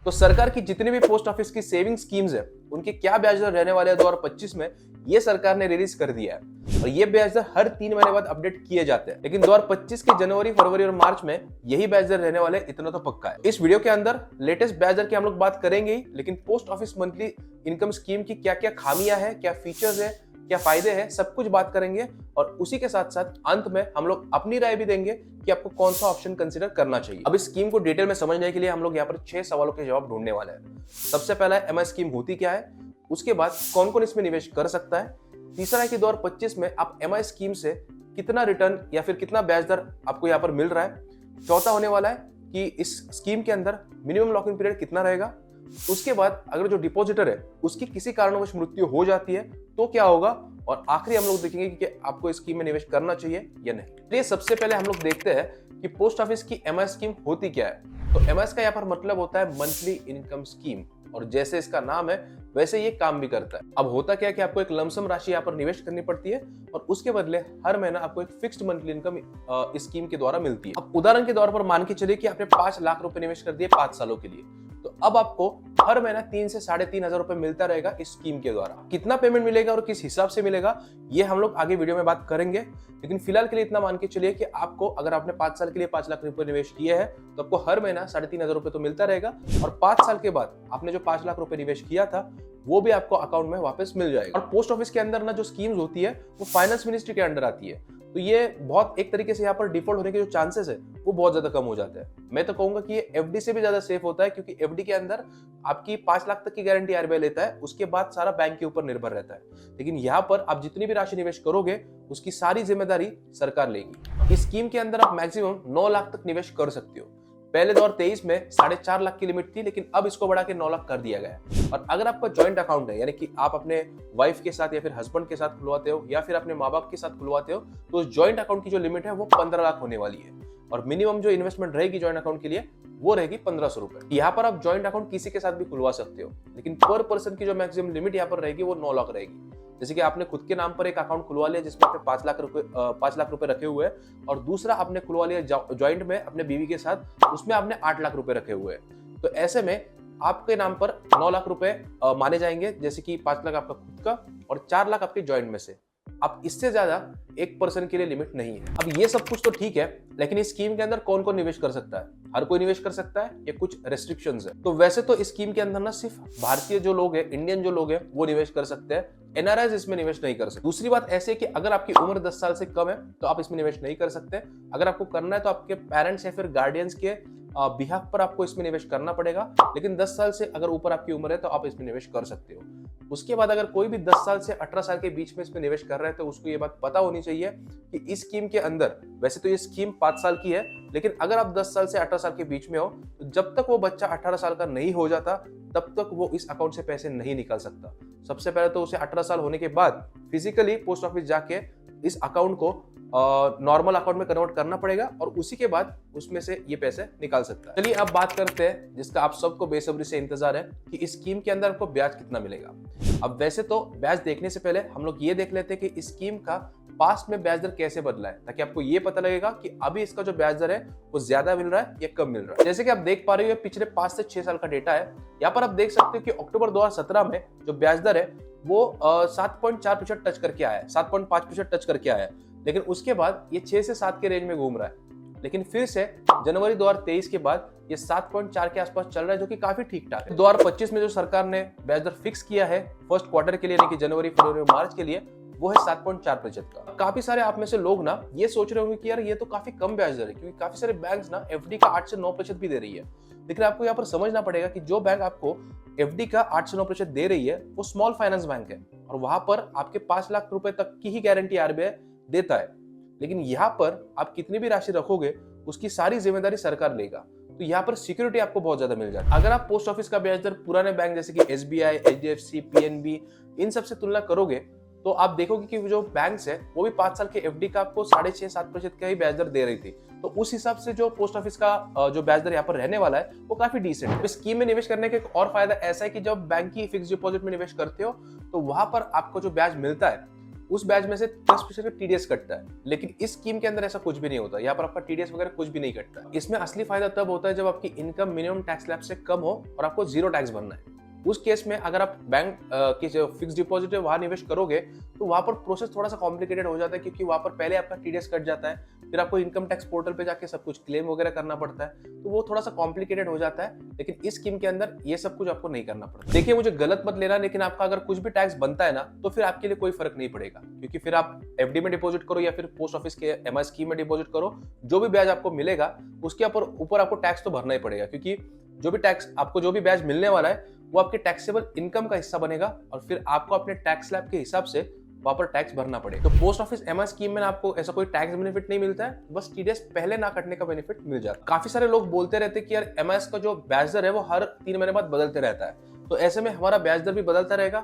तो सरकार की जितनी भी पोस्ट ऑफिस की सेविंग स्कीम्स है उनके क्या ब्याज दर रहने वाले हैं 2025 में, ये सरकार ने रिलीज कर दिया है। और ये ब्याज दर हर 3 महीने बाद अपडेट किए जाते हैं, लेकिन 2025 के जनवरी, फरवरी और मार्च में यही ब्याज दर रहने वाले, इतना तो पक्का है। इस वीडियो के अंदर लेटेस्ट ब्याज दर की हम लोग बात करेंगे ही, लेकिन post office monthly income scheme की क्या क्या खामियां है, क्या फीचर्स है, क्या फायदे हैं, सब कुछ बात करेंगे। और उसी के साथ साथ अंत में हम लोग अपनी राय भी देंगे कि आपको कौन सा ऑप्शन कंसीडर करना चाहिए। अब इस स्कीम को डिटेल में समझने के लिए हम लोग यहाँ पर 6 सवालों के जवाब ढूंढने वाले हैं। सबसे पहला है एमआई स्कीम होती क्या है, उसके बाद कौन कौन इसमें निवेश कर सकता है, तीसरा है कि 2025 में आप एमआई स्कीम से कितना रिटर्न या फिर कितना ब्याज दर आपको यहाँ पर मिल रहा है, चौथा होने वाला है कि इस स्कीम के अंदर मिनिमम लॉक इन पीरियड कितना रहेगा, उसके बाद अगर जो डिपॉजिटर है उसकी किसी कारणवश मृत्यु हो जाती है तो क्या होगा, और आखिरी हम लोग देखेंगे कि आपको इस स्कीम में निवेश करना चाहिए या नहीं। तो ये सबसे पहले हम लोग देखते हैं कि पोस्ट ऑफिस की एमआई स्कीम होती क्या है। तो एमआई का यहाँ पर मतलब होता है मंथली इनकम स्कीम, और जैसे इसका नाम है वैसे ये काम भी करता है। अब होता क्या है कि आपको एक लमसम राशि यहाँ पर निवेश करनी पड़ती है और उसके बदले हर महीना आपको एक फिक्स्ड मंथली इनकम इस स्कीम के द्वारा मिलती है। अब उदाहरण के तौर पर मान के चलिए कि आपने 5 लाख रुपए निवेश कर दिए 5 सालों के लिए, तो अब आपको हर महीना 3 से 3,500 रुपए मिलता रहेगा इस स्कीम के द्वारा। कितना पेमेंट मिलेगा और किस हिसाब से मिलेगा ये हम लोग आगे वीडियो में बात करेंगे, लेकिन फिलहाल के लिए इतना मान के चलिए कि आपको अगर आपने 5 साल के लिए 5 लाख रुपए निवेश किए हैं तो आपको हर महीना 3,500 रुपए तो मिलता रहेगा, और 5 साल के बाद आपने जो 5 लाख रुपए निवेश किया था वो भी आपको अकाउंट में वापस मिल जाएगा। और पोस्ट ऑफिस के अंदर ना जो स्कीम्स होती है वो फाइनेंस मिनिस्ट्री के अंडर आती है, तो ये बहुत एक तरीके से यहाँ पर डिफॉल्ट होने के जो चांसेस है वो बहुत ज्यादा कम हो जाते हैं। मैं तो कहूंगा कि ये एफडी से भी ज्यादा सेफ होता है, क्योंकि एफडी के अंदर आपकी 5 लाख तक की गारंटी आरबीआई लेता है, उसके बाद सारा बैंक के ऊपर निर्भर रहता है। लेकिन यहाँ पर आप जितनी भी राशि निवेश करोगे उसकी सारी जिम्मेदारी सरकार लेगी। इस स्कीम के अंदर आप मैक्सिमम 9 लाख तक निवेश कर सकते हो। पहले 2023 में 4.5 लाख की लिमिट थी, लेकिन अब इसको बढ़ा के 9 लाख कर दिया गया है। और अगर आपका जॉइंट अकाउंट है, यानी कि आप अपने वाइफ के साथ या फिर हस्बैंड के साथ खुलवाते हो या फिर अपने माँ बाप के साथ खुलवाते हो, तो उस जॉइंट अकाउंट की जो लिमिट है वो 15 लाख होने वाली है। और मिनिमम जो इन्वेस्टमेंट रहेगी जॉइंट अकाउंट के लिए वो रहेगी 1500 रुपए। यहाँ पर आप जॉइंट अकाउंट किसी के साथ भी खुलवा सकते हो, लेकिन पर पर्सन की जो मैक्सिमम लिमिट यहाँ पर रहेगी वो 9 लाख रहेगी। जैसे कि आपने खुद के नाम पर एक अकाउंट खुलवा लिया जिसमें आपने 5 लाख रुपए रखे हुए हैं, और दूसरा आपने खुलवा लिया ज्वाइंट में अपने बीवी के साथ, उसमें आपने 8 लाख रुपए रखे हुए हैं, तो ऐसे में आपके नाम पर 9 लाख रुपए माने जाएंगे, जैसे कि 5 लाख आपका खुद का और 4 लाख आपके ज्वाइंट में से। अब इससे ज्यादा एक पर्सन के लिए लिमिट नहीं है। अब ये सब कुछ तो ठीक है, लेकिन इस स्कीम के अंदर कौन कौन निवेश कर सकता है? हर कोई निवेश कर सकता है या कुछ रेस्ट्रिक्शंस है? तो वैसे तो इस स्कीम के अंदर ना सिर्फ भारतीय जो लोग हैं, इंडियन जो लोग हैं वो निवेश कर सकते हैं, एनआरआईज इसमें निवेश नहीं कर सकते। दूसरी बात ऐसे है कि अगर आपकी उम्र 10 साल से कम है तो आप इसमें निवेश नहीं कर सकते। अगर आपको करना है तो आपके पेरेंट्स या फिर गार्डियंस के बिहाफ पर आपको इसमें निवेश करना पड़ेगा, लेकिन 10 साल से अगर ऊपर आपकी उम्र है तो आप इसमें निवेश कर सकते हो। उसके बाद अगर कोई भी 10 साल से 18 साल के बीच में इसमें निवेश कर रहा है तो उसको ये बात पता होनी चाहिए कि इस स्कीम के अंदर, वैसे तो ये स्कीम 5 साल की है, लेकिन अगर आप 10 साल से 18 साल के बीच में हो तो जब तक वो बच्चा 18 साल का नहीं हो जाता तब तक वो इस अकाउंट से पैसे नहीं निकाल सकता। सबसे पहले तो उसे 18 साल होने के बाद फिजिकली पोस्ट ऑफिस जाके इस अकाउंट को नॉर्मल अकाउंट में कन्वर्ट करना पड़ेगा, और उसी के बाद उसमें से ये पैसे निकाल सकता है। चलिए अब बात करते हैं जिसका आप सबको बेसब्री से इंतजार है कि इस स्कीम के अंदर आपको ब्याज कितना मिलेगा। अब वैसे तो ब्याज देखने से पहले हम लोग ये देख लेते हैं कि इस स्कीम का पास्ट में ब्याज दर कैसे बदला है, ताकि आपको ये पता लगेगा कि अभी इसका जो ब्याज दर है वो ज्यादा मिल रहा है या कम मिल रहा है। जैसे कि आप देख पा रहे हो पिछले 5 से 6 साल का डेटा है। यहाँ पर आप देख सकते हो कि अक्टूबर 2017 में जो ब्याज दर है वो 7.4% टच करके आया है, 7.5% टच करके आया है, लेकिन उसके बाद ये 6 से 7 के रेंज में घूम रहा है। लेकिन फिर से जनवरी 2023 के बाद ये 7.4 के आसपास चल रहा है, जो कि काफी ठीक ठाक है। 2025 में जो सरकार ने ब्याज दर फिक्स किया है फर्स्ट क्वार्टर के लिए, यानी कि जनवरी, फरवरी और मार्च के लिए, वो है 7.4% का। काफी सारे आप में से लोग ना ये सोच रहे होंगे कि यार ये तो काफी कम ब्याज दर है, क्योंकि काफी सारे बैंक्स ना एफडी का 8 से 9% भी दे रही है। लेकिन आपको यहाँ पर समझना पड़ेगा कि जो बैंक आपको एफडी का 8 से 9% दे रही है वो स्मॉल फाइनेंस बैंक है, और वहां पर आपके 5 लाख रुपए तक की ही गारंटी आरबीआई देता है। लेकिन यहाँ पर आप कितनी भी राशि रखोगे उसकी सारी जिम्मेदारी सरकार लेगा, तो यहाँ पर सिक्योरिटी आपको बहुत ज्यादा मिल जाती है। अगर आप पोस्ट ऑफिस का ब्याज दर पुराने बैंक जैसे कि एसबीआई, एचडीएफसी, पीएनबी इन सब से तुलना करोगे तो आप देखोगे कि जो बैंक्स है वो भी 5 साल के एफडी का आपको 6.5-7% का ही ब्याज दर दे रही थी। तो उस हिसाब से जो पोस्ट ऑफिस का जो ब्याज दर यहाँ पर रहने वाला है वो काफी डिसेंट है। इस स्कीम में निवेश करने का एक और फायदा ऐसा है कि जब बैंक की फिक्स डिपॉजिट में निवेश करते हो तो वहां पर आपको जो ब्याज मिलता है उस ब्याज में से 10% का टीडीएस कटता है। लेकिन इस स्कीम के अंदर ऐसा कुछ भी नहीं होता, यहाँ पर आपका टीडीएस वगैरह कुछ भी नहीं कटता। इसमें असली फायदा तब होता है जब आपकी इनकम मिनिमम टैक्स स्लैब से कम हो और आपको जीरो टैक्स भरना है। उस केस में अगर आप बैंक की जो फिक्स डिपॉजिट है वहां निवेश करोगे तो वहां पर प्रोसेस थोड़ा सा कॉम्प्लिकेटेड हो जाता है, क्योंकि वहां पर पहले आपका टीडीएस कट जाता है, फिर आपको इनकम टैक्स पोर्टल पे जाके सब कुछ क्लेम वगैरह करना पड़ता है, तो वो थोड़ा सा कॉम्प्लिकेटेड हो जाता है। लेकिन इस स्कीम के अंदर ये सब कुछ आपको नहीं करना पड़ता। देखिए, मुझे गलत मत लेना, लेकिन आपका अगर कुछ भी टैक्स बनता है ना तो फिर आपके लिए कोई फर्क नहीं पड़ेगा, क्योंकि फिर आप एफडी में डिपॉजिट करो या फिर पोस्ट ऑफिस के एमआई स्कीम में डिपॉजिट करो, जो भी ब्याज आपको मिलेगा उसके ऊपर आपको टैक्स तो भरना ही पड़ेगा, क्योंकि जो भी टैक्स आपको जो भी ब्याज मिलने वाला है वो आपके टैक्सेबल इनकम का हिस्सा बनेगा और फिर आपको अपने टैक्स स्लैब के हिसाब से वहां पर टैक्स भरना पड़ेगा। तो पोस्ट ऑफिस एमआई स्कीम में आपको ऐसा कोई टैक्स बेनिफिट नहीं मिलता है, बस टीडीएस पहले ना कटने का बेनिफिट मिल जाता है। काफी सारे लोग बोलते रहते हैं कि यार एमआई का जो ब्याज दर है वो हर 3 महीने बाद बदलते रहता है, तो ऐसे में हमारा ब्याज दर भी बदलता रहेगा।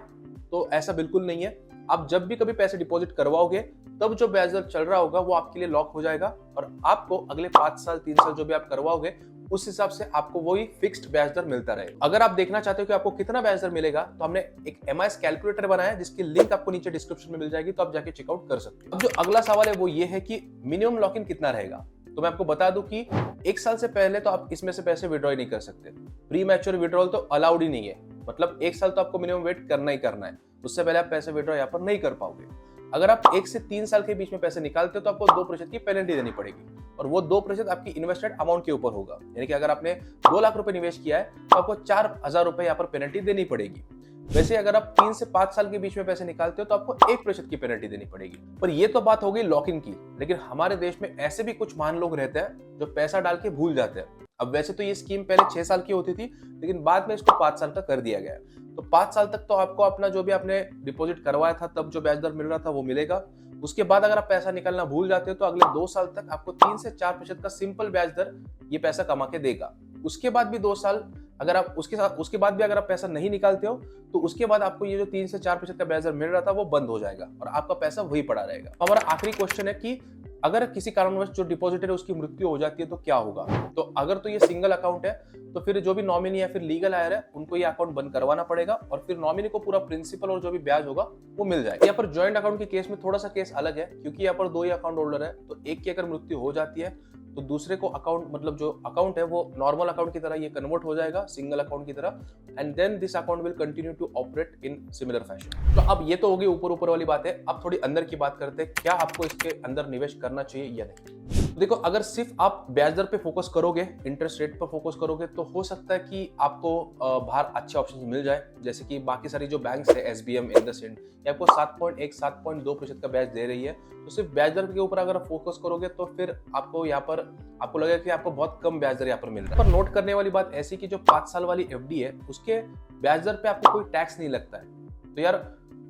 तो ऐसा बिल्कुल नहीं है। आप जब भी कभी पैसे डिपॉजिट करवाओगे तब जो ब्याज दर चल रहा होगा वो आपके लिए लॉक हो जाएगा और आपको अगले 5 साल 3 साल जो भी आप करवाओगे उस हिसाब से आपको वही फिक्स्ड ब्याज दर मिलता रहेगा। अगर आप देखना चाहते हो कि आपको कितना ब्याज दर मिलेगा तो हमने एक एमआईएस कैलकुलेटर बनाया है, जिसकी लिंक आपको नीचे डिस्क्रिप्शन में मिल जाएगी, तो आप जाके चेकआउट कर सकते हो। अब जो अगला सवाल है वो ये है कि मिनिमम लॉक इन कितना रहेगा। तो मैं आपको बता दूं कि 1 साल से पहले तो आप इसमें से पैसे विड्रॉ ही नहीं कर सकते। प्री मैच्योर विड्रॉल तो अलाउड ही नहीं है, मतलब 1 साल तो आपको मिनिमम वेट करना ही करना है, उससे पहले आप पैसे विड्रॉ यहाँ पर नहीं कर पाओगे। अगर आप 1 से 3 साल के बीच में पैसे निकालते हो तो आपको 2% की पेनल्टी देनी पड़ेगी और वो 2% आपकी इन्वेस्टेड अमाउंट के ऊपर होगा। यानी कि अगर आपने 2 लाख रुपए निवेश किया है तो आपको 4,000 रुपए यहाँ पर पेनल्टी देनी पड़ेगी। वैसे अगर आप 3 से 5 साल के बीच में पैसे निकालते हो तो आपको 1% की पेनल्टी देनी पड़ेगी। पर ये तो बात हो गई लॉक इन की, लेकिन हमारे देश में ऐसे भी कुछ महान लोग रहते हैं जो पैसा डाल के भूल जाते हैं। अब वैसे तो ये स्कीम पहले 6 साल की होती थी, लेकिन बाद में इसको 5 साल का कर दिया गया है। तो 5 साल तक तो आपको अपना जो भी आपने डिपॉजिट करवाया था तब जो ब्याज दर मिल रहा था वो मिलेगा। उसके बाद अगर आप पैसा निकालना भूल जाते हो तो अगले 2 साल तक आपको 3 से 4% का सिंपल ब्याज दर ये पैसा कमा के देगा। उसके बाद भी 2 साल अगर आप उसके बाद भी अगर आप पैसा नहीं निकालते हो तो उसके बाद आपको ये जो 3 से 4% का ब्याज दर मिल रहा था वो बंद हो जाएगा और आपका पैसा वही पड़ा रहेगा। हमारा आखिरी क्वेश्चन है कि अगर किसी कारणवश जो डिपॉजिटर है उसकी मृत्यु हो जाती है तो क्या होगा। तो अगर तो ये सिंगल अकाउंट है तो फिर जो भी नॉमिनी या फिर लीगल हायर है उनको ये अकाउंट बंद करवाना पड़ेगा और फिर नॉमिनी को पूरा प्रिंसिपल और जो भी ब्याज होगा वो मिल जाएगा। यहाँ पर ज्वाइंट अकाउंट के केस में थोड़ा सा केस अलग है, क्योंकि यहाँ पर 2 ही अकाउंट होल्डर है, तो एक की अगर मृत्यु हो जाती है तो दूसरे को अकाउंट मतलब जो अकाउंट है वो नॉर्मल अकाउंट की तरह ये कन्वर्ट हो जाएगा सिंगल अकाउंट की तरह, and then this account will continue to operate in similar fashion. तो अब ये तो होगी ऊपर वाली बात है। अब थोड़ी अंदर की बात करते हैं, क्या आपको इसके अंदर निवेश करना चाहिए या नहीं। देखो, अगर सिर्फ आप ब्याज दर पे फोकस करोगे, इंटरेस्ट रेट पर फोकस करोगे, तो हो सकता है कि आपको बाहर अच्छे ऑप्शन मिल जाए, जैसे कि बाकी सारी जो बैंक्स है एसबीएम, इंडसइंड, ये आपको 7.1 7.2% का ब्याज दे रही है। तो सिर्फ ब्याज दर के ऊपर अगर आप फोकस करोगे तो फिर आपको यहाँ पर आपको लगेगा कि आपको बहुत कम ब्याज दर यहाँ पर मिल रहा है। पर नोट करने वाली बात ऐसी कि जो 5 साल वाली एफडी है उसके ब्याज दर पे आपको कोई टैक्स नहीं लगता है। तो यार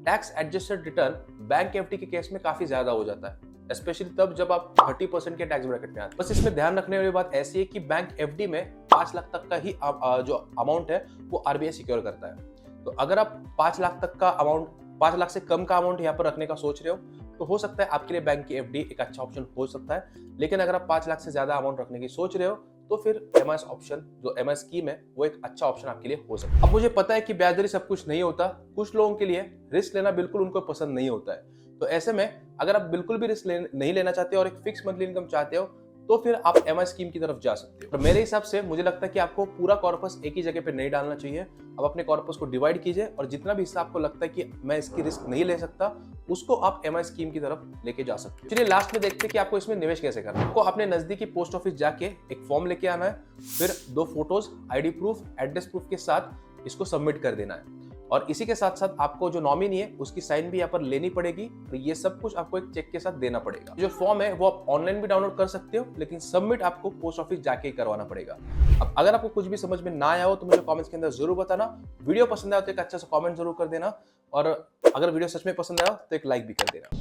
tax adjusted return bank FD के केस में काफी ज्यादा हो जाता है, स्पेशली तब जब आप 30% के टैक्स ब्रैकेट में आते हैं। बस इसमें ध्यान रखने वाली बात ऐसी है कि बैंक एफडी में 5 लाख तक का ही जो अमाउंट है वो आरबीआई सिक्योर करता है। तो अगर आप 5 लाख तक का अमाउंट, 5 लाख से कम का अमाउंट यहाँ पर रखने का सोच रहे हो तो हो सकता है आपके लिए बैंक की एफडी एक अच्छा ऑप्शन हो सकता है। लेकिन अगर आप 5 लाख से ज्यादा अमाउंट रखने की सोच रहे हो तो फिर एमआईएस ऑप्शन, जो एमआईएस स्कीम है, वो एक अच्छा ऑप्शन आपके लिए हो सकता है। अब मुझे पता है कि ब्याज दर सब कुछ नहीं होता, कुछ लोगों के लिए रिस्क लेना बिल्कुल उनको पसंद नहीं होता है। तो ऐसे में अगर आप बिल्कुल भी रिस्क नहीं लेना चाहते और एक फिक्स मंथली इनकम चाहते हो तो फिर आप एमआई स्कीम की तरफ जा सकते हो। तो मेरे हिसाब से मुझे लगता है कि आपको पूरा कॉर्पस एक ही जगह पे नहीं डालना चाहिए। आप अपने कॉर्पस को डिवाइड कीजिए और जितना भी हिस्सा आपको लगता है कि मैं इसकी रिस्क नहीं ले सकता उसको आप एमआई स्कीम की तरफ लेके जा सकते हो। चलिए लास्ट में देखते हैं कि आपको इसमें निवेश कैसे करना है। आपको अपने नजदीकी पोस्ट ऑफिस जाके एक फॉर्म लेके आना है, फिर 2 photos, ID proof, address proof के साथ इसको सबमिट कर देना है और इसी के साथ साथ आपको जो नॉमिनी है उसकी साइन भी यहाँ पर लेनी पड़ेगी। तो ये सब कुछ आपको एक चेक के साथ देना पड़ेगा। जो फॉर्म है वो आप ऑनलाइन भी डाउनलोड कर सकते हो, लेकिन सबमिट आपको पोस्ट ऑफिस जाके ही करवाना पड़ेगा। अब अगर आपको कुछ भी समझ में ना आया हो तो मुझे कमेंट्स के अंदर जरूर बताना। वीडियो पसंद आया तो एक अच्छा सा कमेंट जरूर कर देना और अगर वीडियो सच में पसंद आया तो एक लाइक भी कर देना।